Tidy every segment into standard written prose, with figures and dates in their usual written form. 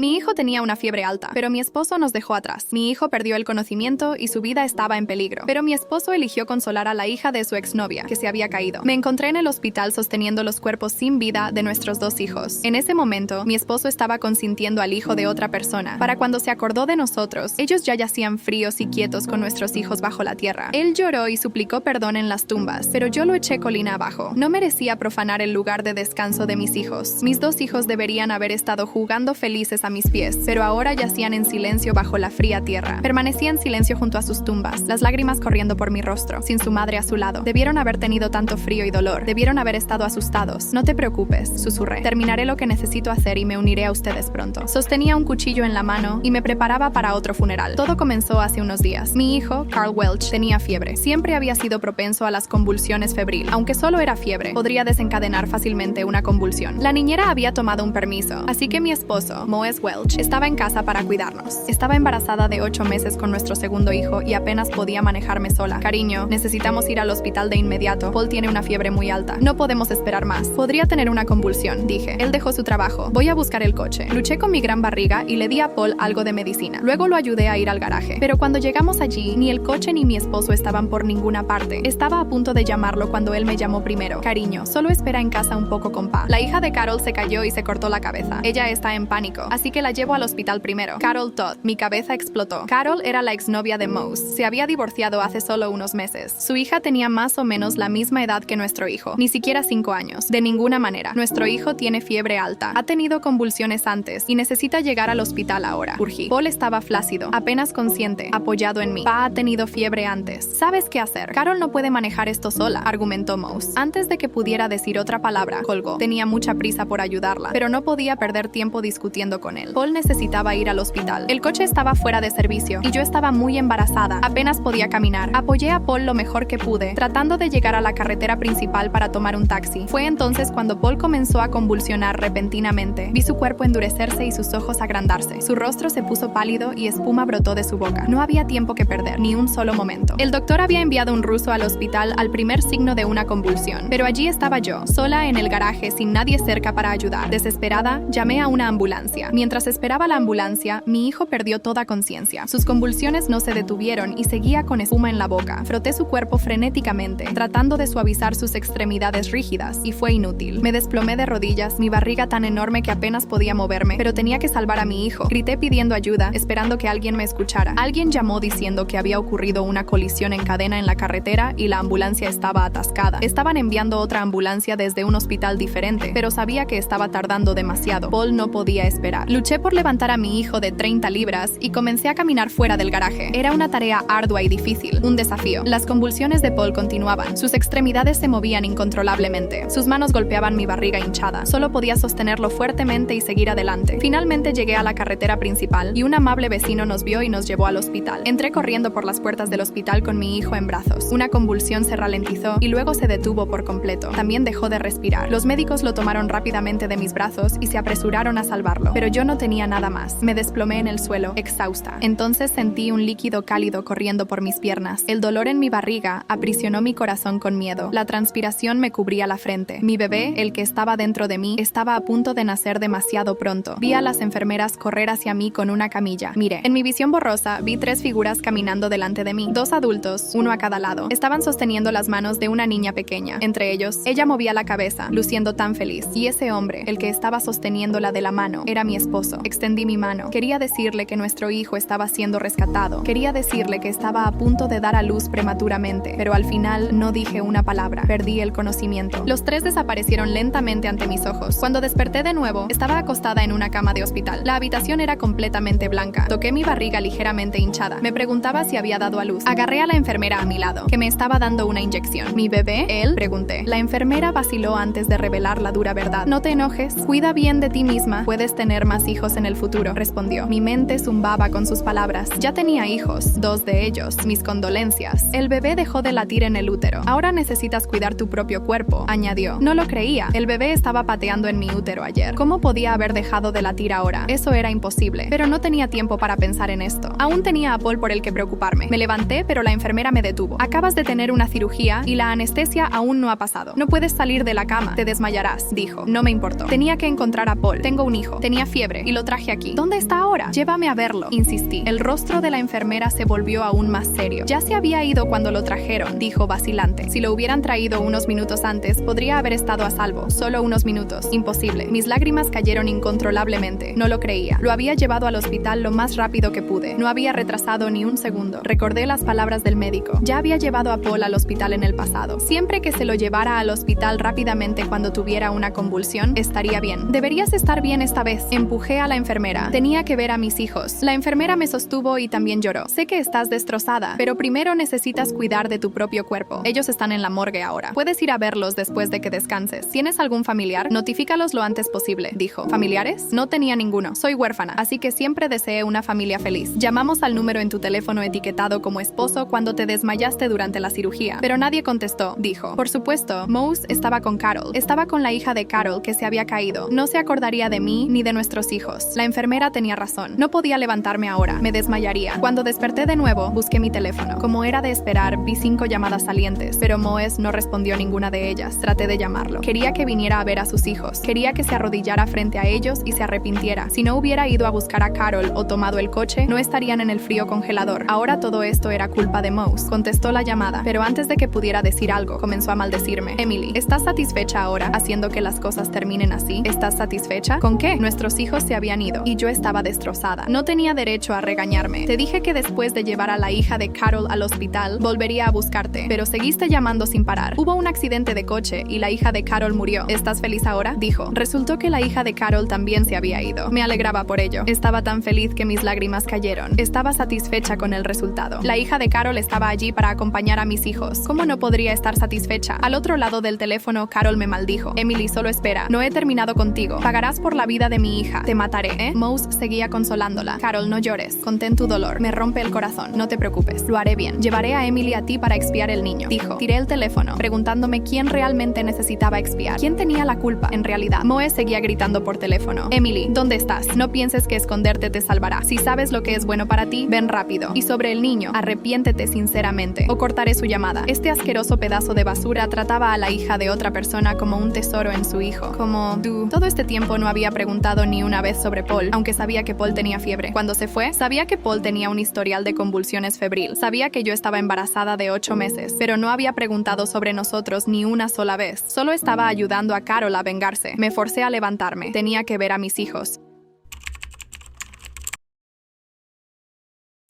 Mi hijo tenía una fiebre alta, pero mi esposo nos dejó atrás. Mi hijo perdió el conocimiento y su vida estaba en peligro. Pero mi esposo eligió consolar a la hija de su exnovia, que se había caído. Me encontré en el hospital sosteniendo los cuerpos sin vida de nuestros 2 hijos. En ese momento, mi esposo estaba consintiendo al hijo de otra persona. Para cuando se acordó de nosotros, ellos ya yacían fríos y quietos con nuestros hijos bajo la tierra. Él lloró y suplicó perdón en las tumbas, pero yo lo eché colina abajo. No merecía profanar el lugar de descanso de mis hijos. Mis 2 hijos deberían haber estado jugando felices a mis pies, pero ahora yacían en silencio bajo la fría tierra. Permanecía en silencio junto a sus tumbas, las lágrimas corriendo por mi rostro, sin su madre a su lado. Debieron haber tenido tanto frío y dolor. Debieron haber estado asustados. No te preocupes, susurré. Terminaré lo que necesito hacer y me uniré a ustedes pronto. Sostenía un cuchillo en la mano y me preparaba para otro funeral. Todo comenzó hace unos días. Mi hijo, Carl Welch, tenía fiebre. Siempre había sido propenso a las convulsiones febril. Aunque solo era fiebre, podría desencadenar fácilmente una convulsión. La niñera había tomado un permiso, así que mi esposo, Moes Welch, estaba en casa para cuidarnos. Estaba embarazada de 8 meses con nuestro segundo hijo y apenas podía manejarme sola. Cariño, necesitamos ir al hospital de inmediato. Paul tiene una fiebre muy alta. No podemos esperar más. Podría tener una convulsión, dije. Él dejó su trabajo. Voy a buscar el coche. Luché con mi gran barriga y le di a Paul algo de medicina. Luego lo ayudé a ir al garaje. Pero cuando llegamos allí, ni el coche ni mi esposo estaban por ninguna parte. Estaba a punto de llamarlo cuando él me llamó primero. Cariño, solo espera en casa un poco con Pa. La hija de Carol se cayó y se cortó la cabeza. Ella está en pánico, así que la llevo al hospital primero. Carol Todd. Mi cabeza explotó. Carol era la exnovia de Mose. Se había divorciado hace solo unos meses. Su hija tenía más o menos la misma edad que nuestro hijo. Ni siquiera 5 años. De ninguna manera. Nuestro hijo tiene fiebre alta. Ha tenido convulsiones antes y necesita llegar al hospital ahora. Urgí. Paul estaba flácido, apenas consciente, apoyado en mí. Pa ha tenido fiebre antes. ¿Sabes qué hacer? Carol no puede manejar esto sola, argumentó Mose. Antes de que pudiera decir otra palabra, colgó. Tenía mucha prisa por ayudarla, pero no podía perder tiempo discutiendo con él. Paul necesitaba ir al hospital. El coche estaba fuera de servicio y yo estaba muy embarazada. Apenas podía caminar. Apoyé a Paul lo mejor que pude, tratando de llegar a la carretera principal para tomar un taxi. Fue entonces cuando Paul comenzó a convulsionar repentinamente. Vi su cuerpo endurecerse y sus ojos agrandarse. Su rostro se puso pálido y espuma brotó de su boca. No había tiempo que perder, ni un solo momento. El doctor había enviado un ruso al hospital al primer signo de una convulsión, pero allí estaba yo, sola en el garaje sin nadie cerca para ayudar. Desesperada, llamé a una ambulancia. Mientras esperaba la ambulancia, mi hijo perdió toda conciencia. Sus convulsiones no se detuvieron y seguía con espuma en la boca. Froté su cuerpo frenéticamente, tratando de suavizar sus extremidades rígidas, y fue inútil. Me desplomé de rodillas, mi barriga tan enorme que apenas podía moverme, pero tenía que salvar a mi hijo. Grité pidiendo ayuda, esperando que alguien me escuchara. Alguien llamó diciendo que había ocurrido una colisión en cadena en la carretera y la ambulancia estaba atascada. Estaban enviando otra ambulancia desde un hospital diferente, pero sabía que estaba tardando demasiado. Paul no podía esperar. Luché por levantar a mi hijo de 30 libras y comencé a caminar fuera del garaje. Era una tarea ardua y difícil, un desafío. Las convulsiones de Paul continuaban. Sus extremidades se movían incontrolablemente. Sus manos golpeaban mi barriga hinchada. Solo podía sostenerlo fuertemente y seguir adelante. Finalmente llegué a la carretera principal y un amable vecino nos vio y nos llevó al hospital. Entré corriendo por las puertas del hospital con mi hijo en brazos. Una convulsión se ralentizó y luego se detuvo por completo. También dejó de respirar. Los médicos lo tomaron rápidamente de mis brazos y se apresuraron a salvarlo, pero yo no tenía nada más. Me desplomé en el suelo, exhausta. Entonces sentí un líquido cálido corriendo por mis piernas. El dolor en mi barriga aprisionó mi corazón con miedo. La transpiración me cubría la frente. Mi bebé, el que estaba dentro de mí, estaba a punto de nacer demasiado pronto. Vi a las enfermeras correr hacia mí con una camilla. Miré. En mi visión borrosa, vi 3 figuras caminando delante de mí. 2 adultos, uno a cada lado. Estaban sosteniendo las manos de una niña pequeña. Entre ellos, ella movía la cabeza, luciendo tan feliz. Y ese hombre, el que estaba sosteniéndola de la mano, era mi esposo. Extendí mi mano. Quería decirle que nuestro hijo estaba siendo rescatado. Quería decirle que estaba a punto de dar a luz prematuramente, pero al final no dije una palabra. Perdí el conocimiento. Los 3 desaparecieron lentamente ante mis ojos. Cuando desperté de nuevo, estaba acostada en una cama de hospital. La habitación era completamente blanca. Toqué mi barriga ligeramente hinchada. Me preguntaba si había dado a luz. Agarré a la enfermera a mi lado, que me estaba dando una inyección. ¿Mi bebé? ¿Él? Pregunté. La enfermera vaciló antes de revelar la dura verdad. No te enojes. Cuida bien de ti misma. Puedes tener más hijos en el futuro, respondió. Mi mente zumbaba con sus palabras. Ya tenía hijos, 2 de ellos. Mis condolencias. El bebé dejó de latir en el útero. Ahora necesitas cuidar tu propio cuerpo, añadió. No lo creía. El bebé estaba pateando en mi útero ayer. ¿Cómo podía haber dejado de latir ahora? Eso era imposible. Pero no tenía tiempo para pensar en esto. Aún tenía a Paul por el que preocuparme. Me levanté, pero la enfermera me detuvo. Acabas de tener una cirugía y la anestesia aún no ha pasado. No puedes salir de la cama. Te desmayarás, dijo. No me importó. Tenía que encontrar a Paul. Tengo un hijo. Tenía fiebre. fiebre y lo traje aquí. ¿Dónde está ahora? Llévame a verlo, insistí. El rostro de la enfermera se volvió aún más serio. Ya se había ido cuando lo trajeron, dijo vacilante. Si lo hubieran traído unos minutos antes, podría haber estado a salvo. Solo unos minutos. Imposible. Mis lágrimas cayeron incontrolablemente. No lo creía. Lo había llevado al hospital lo más rápido que pude. No había retrasado ni un segundo. Recordé las palabras del médico. Ya había llevado a Paul al hospital en el pasado. Siempre que se lo llevara al hospital rápidamente cuando tuviera una convulsión, estaría bien. Deberías estar bien esta vez. Empujé a la enfermera. Tenía que ver a mis hijos. La enfermera me sostuvo y también lloró. Sé que estás destrozada, pero primero necesitas cuidar de tu propio cuerpo. Ellos están en la morgue ahora. Puedes ir a verlos después de que descanses. ¿Tienes algún familiar? Notifícalos lo antes posible, dijo. ¿Familiares? No tenía ninguno. Soy huérfana, así que siempre deseé una familia feliz. Llamamos al número en tu teléfono etiquetado como esposo cuando te desmayaste durante la cirugía, pero nadie contestó, dijo. Por supuesto, Mose estaba con Carol. Estaba con la hija de Carol que se había caído. No se acordaría de mí ni de nuestros hijos. La enfermera tenía razón. No podía levantarme ahora. Me desmayaría. Cuando desperté de nuevo, busqué mi teléfono. Como era de esperar, vi 5 llamadas salientes, pero Moes no respondió ninguna de ellas. Traté de llamarlo. Quería que viniera a ver a sus hijos. Quería que se arrodillara frente a ellos y se arrepintiera. Si no hubiera ido a buscar a Carol o tomado el coche, no estarían en el frío congelador. Ahora todo esto era culpa de Mose. Contestó la llamada, pero antes de que pudiera decir algo, comenzó a maldecirme. Emily, ¿estás satisfecha ahora haciendo que las cosas terminen así? ¿Estás satisfecha? ¿Con qué? Nuestros hijos se habían ido y yo estaba destrozada. No tenía derecho a regañarme. Te dije que después de llevar a la hija de Carol al hospital, volvería a buscarte, pero seguiste llamando sin parar. Hubo un accidente de coche y la hija de Carol murió. ¿Estás feliz ahora? Dijo. Resultó que la hija de Carol también se había ido. Me alegraba por ello. Estaba tan feliz que mis lágrimas cayeron. Estaba satisfecha con el resultado. La hija de Carol estaba allí para acompañar a mis hijos. ¿Cómo no podría estar satisfecha? Al otro lado del teléfono, Carol me maldijo. Emily, solo espera. No he terminado contigo. Pagarás por la vida de mi hija. Te mataré, ¿eh? Mose seguía consolándola. Carol, no llores. Contén tu dolor. Me rompe el corazón. No te preocupes. Lo haré bien. Llevaré a Emily a ti para expiar el niño. Dijo. Tiré el teléfono, preguntándome quién realmente necesitaba expiar. ¿Quién tenía la culpa? En realidad, Moe seguía gritando por teléfono. Emily, ¿dónde estás? No pienses que esconderte te salvará. Si sabes lo que es bueno para ti, ven rápido. Y sobre el niño, arrepiéntete sinceramente o cortaré su llamada. Este asqueroso pedazo de basura trataba a la hija de otra persona como un tesoro en su hijo. Como tú. Todo este tiempo no había preguntado ni una vez sobre Paul, aunque sabía que Paul tenía fiebre. Cuando se fue, sabía que Paul tenía un historial de convulsiones febril. Sabía que yo estaba embarazada de 8 meses, pero no había preguntado sobre nosotros ni una sola vez. Solo estaba ayudando a Carol a vengarse. Me forcé a levantarme. Tenía que ver a mis hijos.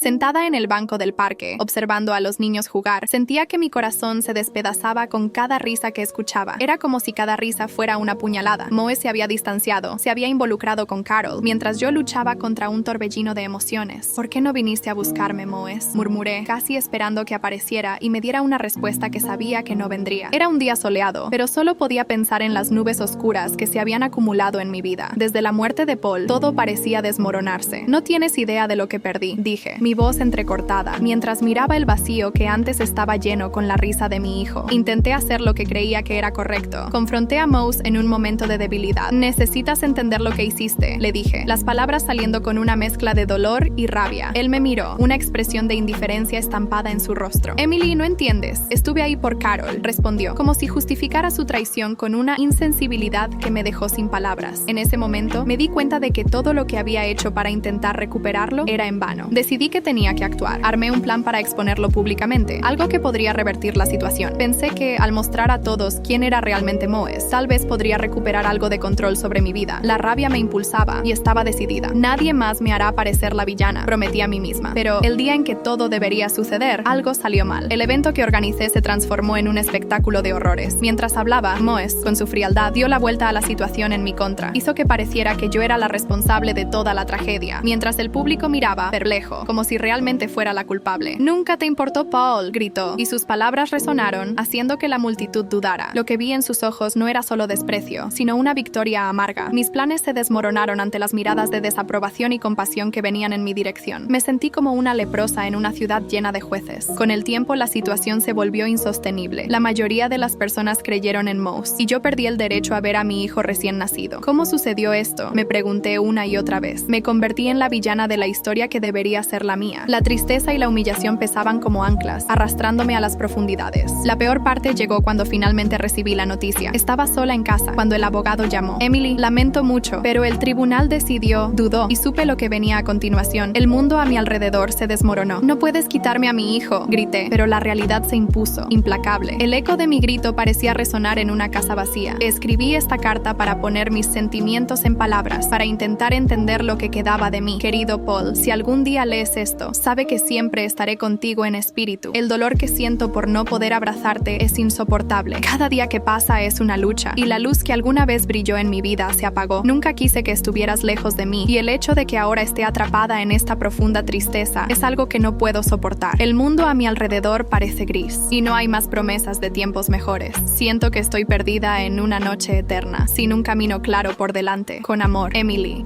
Sentada en el banco del parque, observando a los niños jugar, sentía que mi corazón se despedazaba con cada risa que escuchaba. Era como si cada risa fuera una puñalada. Moe se había distanciado, se había involucrado con Carol, mientras yo luchaba contra un torbellino de emociones. ¿Por qué no viniste a buscarme, Moes? Murmuré, casi esperando que apareciera y me diera una respuesta que sabía que no vendría. Era un día soleado, pero solo podía pensar en las nubes oscuras que se habían acumulado en mi vida. Desde la muerte de Paul, todo parecía desmoronarse. No tienes idea de lo que perdí, dije. Mi voz entrecortada, mientras miraba el vacío que antes estaba lleno con la risa de mi hijo. Intenté hacer lo que creía que era correcto. Confronté a Mose en un momento de debilidad. Necesitas entender lo que hiciste, le dije, las palabras saliendo con una mezcla de dolor y rabia. Él me miró, una expresión de indiferencia estampada en su rostro. Emily, no entiendes. Estuve ahí por Carol, respondió, como si justificara su traición con una insensibilidad que me dejó sin palabras. En ese momento, me di cuenta de que todo lo que había hecho para intentar recuperarlo era en vano. Decidí que tenía que actuar. Armé un plan para exponerlo públicamente, algo que podría revertir la situación. Pensé que, al mostrar a todos quién era realmente Moes, tal vez podría recuperar algo de control sobre mi vida. La rabia me impulsaba y estaba decidida. Nadie más me hará parecer la villana, prometí a mí misma. Pero el día en que todo debería suceder, algo salió mal. El evento que organicé se transformó en un espectáculo de horrores. Mientras hablaba, Moes, con su frialdad, dio la vuelta a la situación en mi contra. Hizo que pareciera que yo era la responsable de toda la tragedia, mientras el público miraba, perplejo, como si realmente fuera la culpable. Nunca te importó Paul, gritó, y sus palabras resonaron, haciendo que la multitud dudara. Lo que vi en sus ojos no era solo desprecio, sino una victoria amarga. Mis planes se desmoronaron ante las miradas de desaprobación y compasión que venían en mi dirección. Me sentí como una leprosa en una ciudad llena de jueces. Con el tiempo, la situación se volvió insostenible. La mayoría de las personas creyeron en Mose, y yo perdí el derecho a ver a mi hijo recién nacido. ¿Cómo sucedió esto? Me pregunté una y otra vez. Me convertí en la villana de la historia que debería ser la mía. La tristeza y la humillación pesaban como anclas, arrastrándome a las profundidades. La peor parte llegó cuando finalmente recibí la noticia. Estaba sola en casa cuando el abogado llamó. Emily, lamento mucho, pero el tribunal decidió, dudó y supe lo que venía a continuación. El mundo a mi alrededor se desmoronó. No puedes quitarme a mi hijo, grité, pero la realidad se impuso, implacable. El eco de mi grito parecía resonar en una casa vacía. Escribí esta carta para poner mis sentimientos en palabras, para intentar entender lo que quedaba de mí. Querido Paul, si algún día lees esto, sabe que siempre estaré contigo en espíritu. El dolor que siento por no poder abrazarte es insoportable. Cada día que pasa es una lucha, y la luz que alguna vez brilló en mi vida se apagó. Nunca quise que estuvieras lejos de mí, y el hecho de que ahora esté atrapada en esta profunda tristeza es algo que no puedo soportar. El mundo a mi alrededor parece gris, y no hay más promesas de tiempos mejores. Siento que estoy perdida en una noche eterna, sin un camino claro por delante. Con amor, Emily.